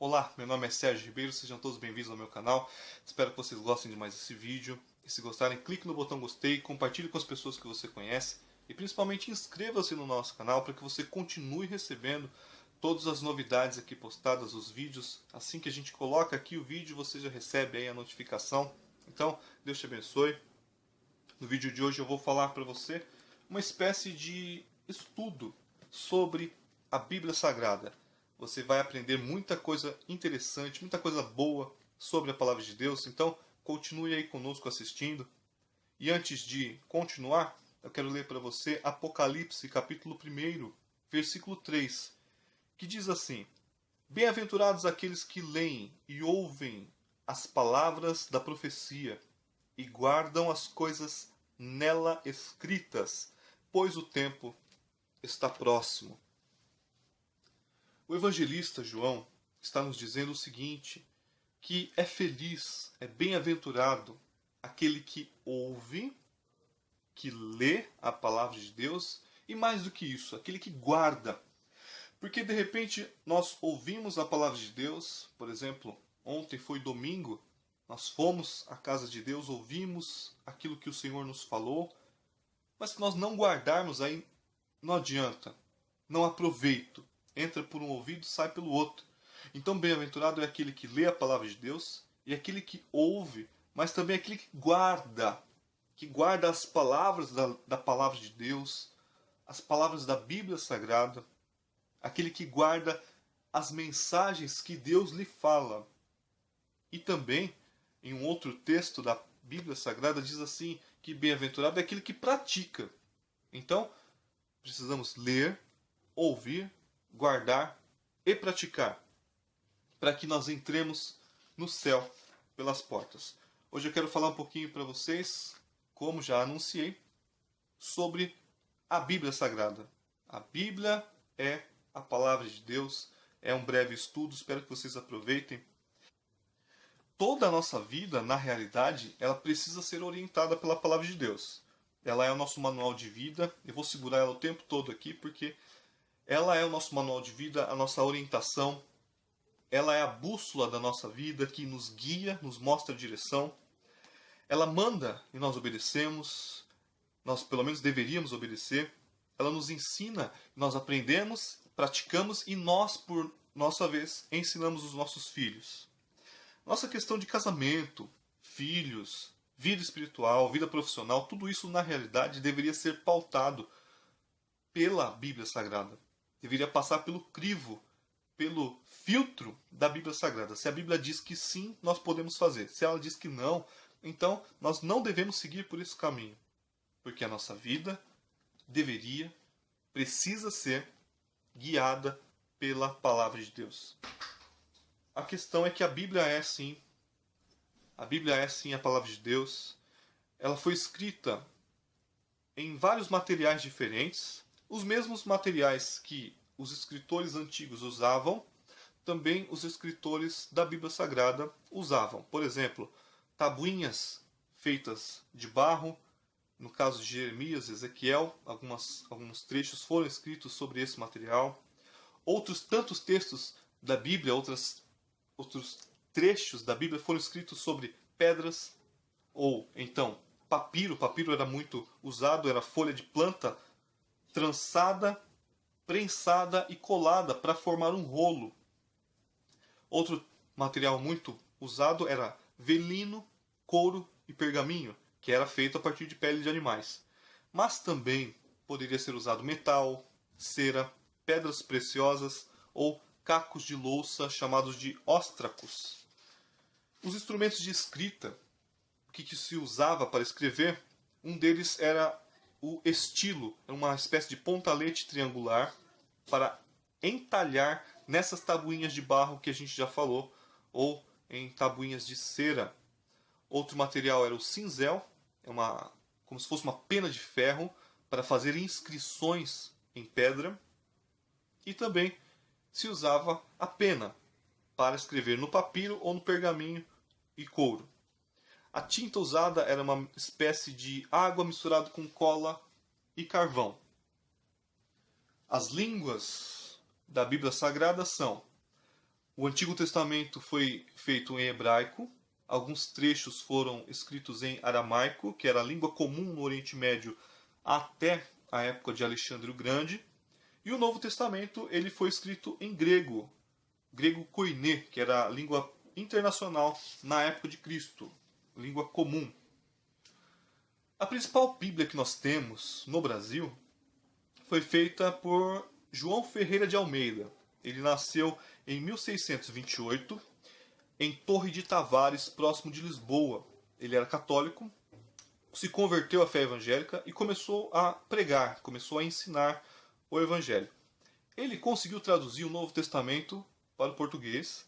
Olá, meu nome é Sérgio Ribeiro, sejam todos bem-vindos ao meu canal. Espero que vocês gostem de mais esse vídeo. E se gostarem, clique no botão gostei, compartilhe com as pessoas que você conhece e principalmente inscreva-se no nosso canal para que você continue recebendo todas as novidades aqui postadas, os vídeos. Assim que a gente coloca aqui o vídeo, você já recebe aí a notificação. Então, Deus te abençoe. No vídeo de hoje eu vou falar para você uma espécie de estudo sobre a Bíblia Sagrada. Você vai aprender muita coisa interessante, muita coisa boa sobre a Palavra de Deus. Então, continue aí conosco assistindo. E antes de continuar, eu quero ler para você Apocalipse, capítulo 1, versículo 3, que diz assim: Bem-aventurados aqueles que leem e ouvem as palavras da profecia e guardam as coisas nela escritas, pois o tempo está próximo. O evangelista João está nos dizendo o seguinte, que é feliz, é bem-aventurado aquele que ouve, que lê a palavra de Deus e mais do que isso, aquele que guarda. Porque de repente nós ouvimos a palavra de Deus, por exemplo, ontem foi domingo, nós fomos à casa de Deus, ouvimos aquilo que o Senhor nos falou, mas se nós não guardarmos aí, não adianta, não aproveito. Entra por um ouvido, sai pelo outro. Então, bem-aventurado é aquele que lê a palavra de Deus e aquele que ouve, mas também aquele que guarda as palavras da palavra de Deus, as palavras da Bíblia Sagrada, aquele que guarda as mensagens que Deus lhe fala. E também, em um outro texto da Bíblia Sagrada, diz assim, que bem-aventurado é aquele que pratica. Então, precisamos ler, ouvir, guardar e praticar, para que nós entremos no céu pelas portas. Hoje eu quero falar um pouquinho para vocês, como já anunciei, sobre a Bíblia Sagrada. A Bíblia é a palavra de Deus, é um breve estudo, espero que vocês aproveitem. Toda a nossa vida, na realidade, ela precisa ser orientada pela palavra de Deus. Ela é o nosso manual de vida, eu vou segurar ela o tempo todo aqui, porque ela é o nosso manual de vida, a nossa orientação. Ela é a bússola da nossa vida que nos guia, nos mostra a direção. Ela manda e nós obedecemos. Nós pelo menos deveríamos obedecer. Ela nos ensina, nós aprendemos, praticamos e nós, por nossa vez, ensinamos os nossos filhos. Nossa questão de casamento, filhos, vida espiritual, vida profissional, tudo isso na realidade deveria ser pautado pela Bíblia Sagrada. Deveria passar pelo crivo, pelo filtro da Bíblia Sagrada. Se a Bíblia diz que sim, nós podemos fazer. Se ela diz que não, então nós não devemos seguir por esse caminho. Porque a nossa vida precisa ser guiada pela palavra de Deus. A questão é que a Bíblia é sim a palavra de Deus. Ela foi escrita em vários materiais diferentes. Os mesmos materiais que os escritores antigos usavam, também os escritores da Bíblia Sagrada usavam. Por exemplo, tabuinhas feitas de barro, no caso de Jeremias, Ezequiel, alguns trechos foram escritos sobre esse material. Outros tantos textos da Bíblia, outros trechos da Bíblia foram escritos sobre pedras, ou então papiro. Papiro era muito usado, era folha de planta trançada, prensada e colada para formar um rolo. Outro material muito usado era velino, couro e pergaminho, que era feito a partir de pele de animais. Mas também poderia ser usado metal, cera, pedras preciosas ou cacos de louça chamados de óstracos. Os instrumentos de escrita que se usava para escrever, um deles era o estilo, uma espécie de pontalete triangular para entalhar nessas tabuinhas de barro que a gente já falou, ou em tabuinhas de cera. Outro material era o cinzel, como se fosse uma pena de ferro para fazer inscrições em pedra. E também se usava a pena para escrever no papiro ou no pergaminho e couro. A tinta usada era uma espécie de água misturada com cola e carvão. As línguas da Bíblia Sagrada são O Antigo Testamento foi feito em hebraico, alguns trechos foram escritos em aramaico, que era a língua comum no Oriente Médio até a época de Alexandre o Grande, e o Novo Testamento ele foi escrito em grego, grego koiné, que era a língua internacional na época de Cristo, língua comum. A principal Bíblia que nós temos no Brasil foi feita por João Ferreira de Almeida. Ele nasceu em 1628 em Torre de Tavares, próximo de Lisboa. Ele era católico, se converteu à fé evangélica e começou a pregar, começou a ensinar o Evangelho. Ele conseguiu traduzir o Novo Testamento para o português,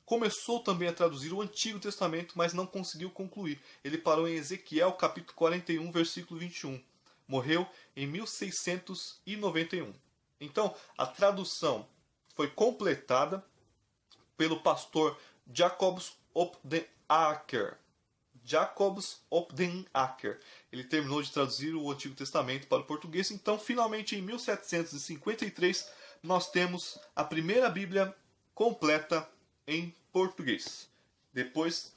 começou também a traduzir o Antigo Testamento, mas não conseguiu concluir. Ele parou em Ezequiel, capítulo 41, versículo 21. Morreu em 1691. Então, a tradução foi completada pelo pastor Jacobus op den Akker. Jacobus op den Akker. Ele terminou de traduzir o Antigo Testamento para o português. Então, finalmente, em 1753, nós temos a primeira Bíblia completa em português. Depois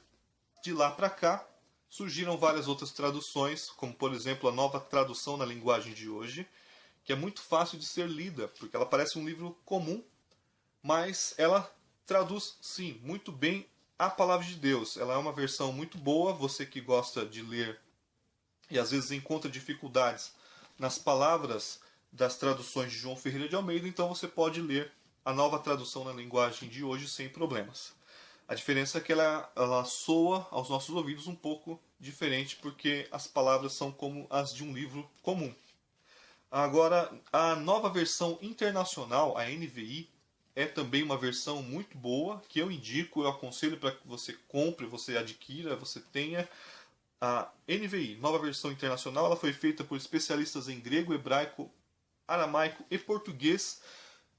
de lá para cá, surgiram várias outras traduções, como por exemplo a nova tradução na linguagem de hoje, que é muito fácil de ser lida, porque ela parece um livro comum, mas ela traduz, sim, muito bem a palavra de Deus. Ela é uma versão muito boa, você que gosta de ler e às vezes encontra dificuldades nas palavras das traduções de João Ferreira de Almeida, então você pode ler a nova tradução na linguagem de hoje sem problemas. A diferença é que ela soa aos nossos ouvidos um pouco diferente, porque as palavras são como as de um livro comum. Agora, a nova versão internacional, a NVI, é também uma versão muito boa, que eu indico, eu aconselho para que você compre, você adquira, você tenha. A NVI, nova versão internacional, ela foi feita por especialistas em grego, hebraico, aramaico e português,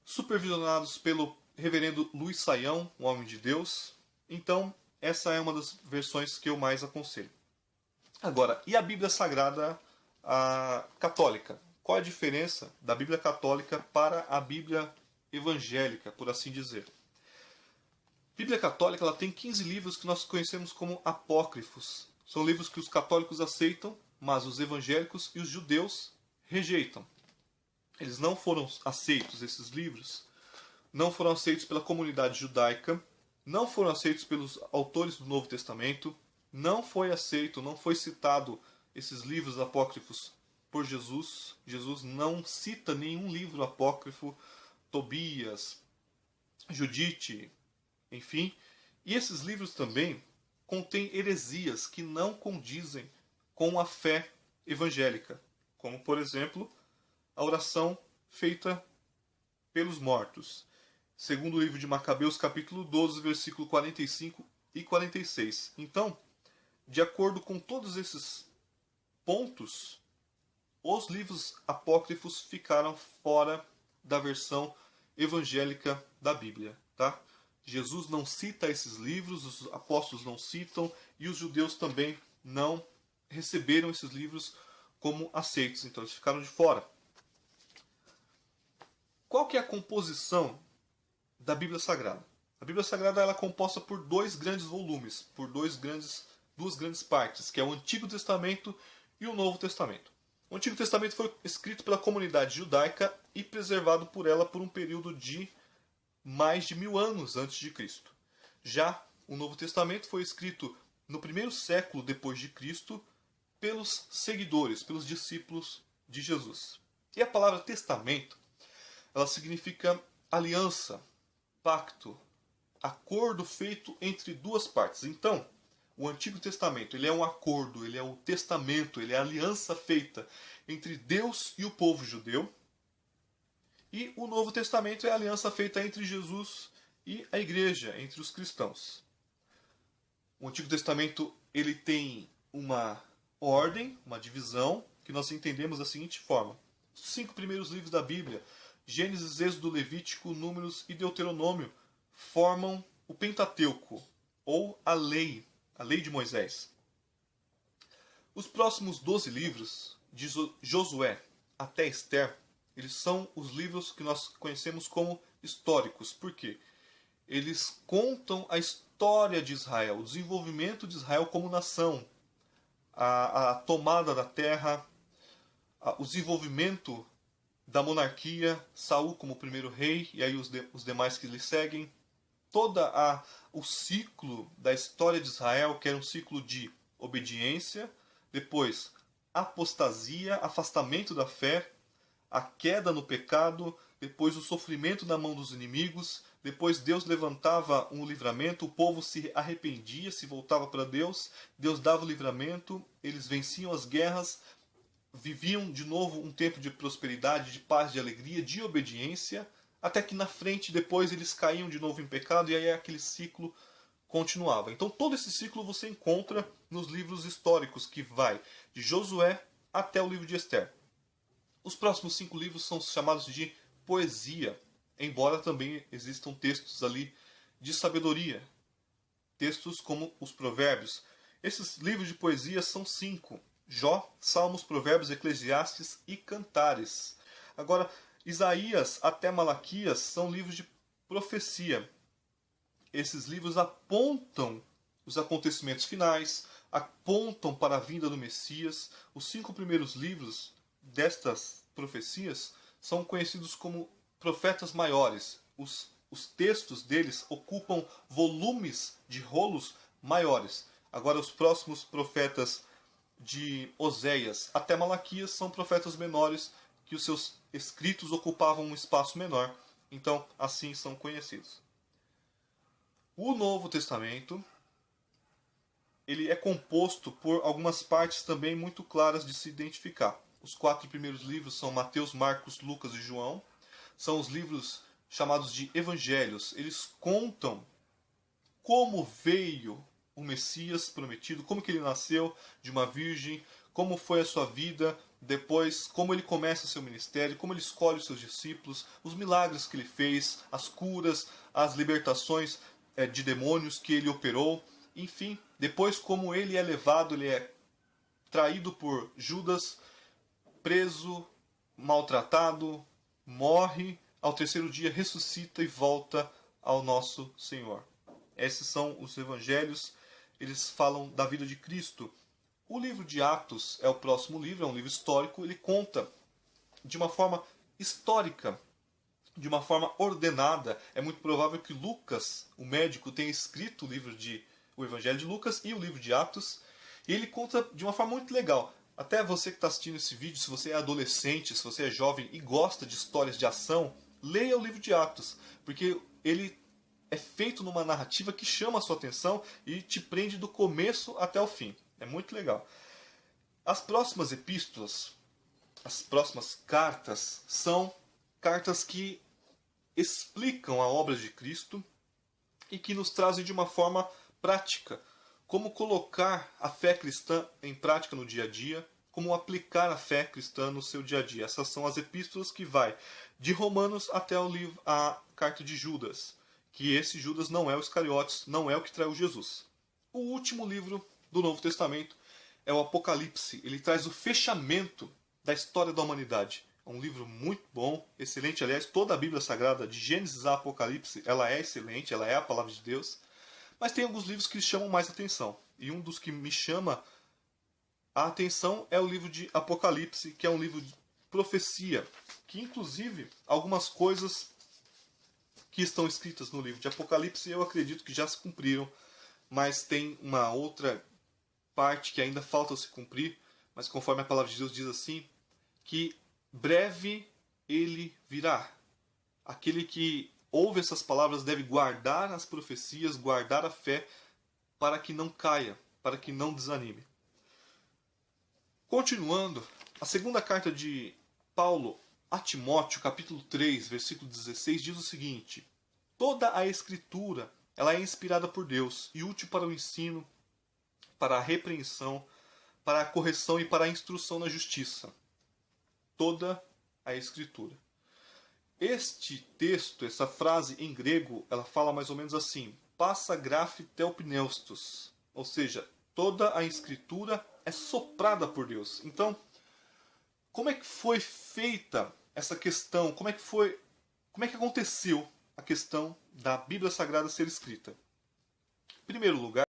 supervisionados pelo reverendo Luiz Saião, um homem de Deus. Então, essa é uma das versões que eu mais aconselho. Agora, e a Bíblia Sagrada católica? Qual a diferença da Bíblia católica para a Bíblia evangélica, por assim dizer? A Bíblia católica ela tem 15 livros que nós conhecemos como apócrifos. São livros que os católicos aceitam, mas os evangélicos e os judeus rejeitam. Eles não foram aceitos, esses livros, não foram aceitos pela comunidade judaica, não foram aceitos pelos autores do Novo Testamento, não foi aceito, não foi citado esses livros apócrifos por Jesus. Jesus não cita nenhum livro apócrifo, Tobias, Judite, enfim. E esses livros também contêm heresias que não condizem com a fé evangélica, como, por exemplo, a oração feita pelos mortos. Segundo o livro de Macabeus, capítulo 12, versículo 45 e 46. Então, de acordo com todos esses pontos, os livros apócrifos ficaram fora da versão evangélica da Bíblia, tá? Jesus não cita esses livros, os apóstolos não citam, e os judeus também não receberam esses livros como aceitos, então eles ficaram de fora. Qual que é a composição da Bíblia Sagrada? A Bíblia Sagrada ela é composta por dois grandes volumes, por duas grandes partes, que é o Antigo Testamento e o Novo Testamento. O Antigo Testamento foi escrito pela comunidade judaica e preservado por ela por um período de mais de 1000 anos antes de Cristo. Já o Novo Testamento foi escrito no primeiro século depois de Cristo pelos seguidores, pelos discípulos de Jesus. E a palavra testamento, ela significa aliança, pacto, acordo feito entre duas partes. Então, o Antigo Testamento ele é um acordo, ele é o testamento, ele é a aliança feita entre Deus e o povo judeu. E o Novo Testamento é a aliança feita entre Jesus e a igreja, entre os cristãos. O Antigo Testamento ele tem uma ordem, uma divisão, que nós entendemos da seguinte forma. Os 5 primeiros livros da Bíblia, Gênesis, Êxodo, Levítico, Números e Deuteronômio, formam o Pentateuco, ou a lei de Moisés. Os próximos 12 livros, de Josué até Esther, eles são os livros que nós conhecemos como históricos. Por quê? eles contam a história de Israel, o desenvolvimento de Israel como nação, a tomada da terra, o desenvolvimento da monarquia, Saul como primeiro rei, e aí os demais que lhe seguem, o ciclo da história de Israel, que era um ciclo de obediência, depois apostasia, afastamento da fé, a queda no pecado, depois o sofrimento na mão dos inimigos, depois Deus levantava um livramento, o povo se arrependia, se voltava para Deus, Deus dava o livramento, eles venciam as guerras, viviam de novo um tempo de prosperidade, de paz, de alegria, de obediência, até que na frente depois eles caíam de novo em pecado e aí aquele ciclo continuava. Então todo esse ciclo você encontra nos livros históricos, que vai de Josué até o livro de Esther. Os próximos 5 livros são chamados de poesia, embora também existam textos ali de sabedoria, textos como os provérbios. Esses livros de poesia são 5: Jó, Salmos, Provérbios, Eclesiastes e Cantares. Agora, Isaías até Malaquias são livros de profecia. Esses livros apontam os acontecimentos finais, apontam para a vinda do Messias. Os 5 primeiros livros destas profecias são conhecidos como profetas maiores. Os textos deles ocupam volumes de rolos maiores. Agora, os próximos profetas de Oséias até Malaquias são profetas menores, que os seus escritos ocupavam um espaço menor. Então, assim são conhecidos. O Novo Testamento, ele é composto por algumas partes também muito claras de se identificar. Os 4 primeiros livros são Mateus, Marcos, Lucas e João. São os livros chamados de evangelhos. Eles contam como veio o Messias prometido, como que ele nasceu de uma virgem, como foi a sua vida, depois como ele começa seu ministério, como ele escolhe os seus discípulos, os milagres que ele fez, as curas, as libertações de demônios que ele operou, enfim, depois como ele é levado, ele é traído por Judas, preso, maltratado, morre, ao 3º dia ressuscita e volta ao nosso Senhor. Esses são os evangelhos, eles falam da vida de Cristo. O livro de Atos é o próximo livro, é um livro histórico, ele conta de uma forma histórica, de uma forma ordenada. É muito provável que Lucas, o médico, tenha escrito o Evangelho de Lucas e o livro de Atos, e ele conta de uma forma muito legal. Até você que está assistindo esse vídeo, se você é adolescente, se você é jovem e gosta de histórias de ação, leia o livro de Atos, porque ele é feito numa narrativa que chama a sua atenção e te prende do começo até o fim. É muito legal. As próximas epístolas, as próximas cartas, são cartas que explicam a obra de Cristo e que nos trazem de uma forma prática como colocar a fé cristã em prática no dia a dia, como aplicar a fé cristã no seu dia a dia. Essas são as epístolas que vai de Romanos até a carta de Judas, que esse Judas não é o Iscariotes, não é o que traiu Jesus. O último livro do Novo Testamento é o Apocalipse. Ele traz o fechamento da história da humanidade. É um livro muito bom, excelente. Aliás, toda a Bíblia Sagrada, de Gênesis a Apocalipse, ela é excelente, ela é a palavra de Deus. Mas tem alguns livros que chamam mais atenção. E um dos que me chama a atenção é o livro de Apocalipse, que é um livro de profecia, que inclusive algumas coisas que estão escritas no livro de Apocalipse eu acredito que já se cumpriram, mas tem uma outra parte que ainda falta se cumprir, mas conforme a palavra de Deus diz assim, que breve ele virá. Aquele que ouve essas palavras deve guardar as profecias, guardar a fé, para que não caia, para que não desanime. Continuando, a segunda carta de Paulo a Timóteo, capítulo 3, versículo 16, diz o seguinte: toda a Escritura ela é inspirada por Deus e útil para o ensino, para a repreensão, para a correção e para a instrução na justiça. Toda a Escritura. Este texto, essa frase em grego, ela fala mais ou menos assim: passa graphe telpneustos, ou seja, toda a Escritura é soprada por Deus. Então, como é que foi feita essa questão? Como é que aconteceu a questão da Bíblia Sagrada ser escrita? Em primeiro lugar,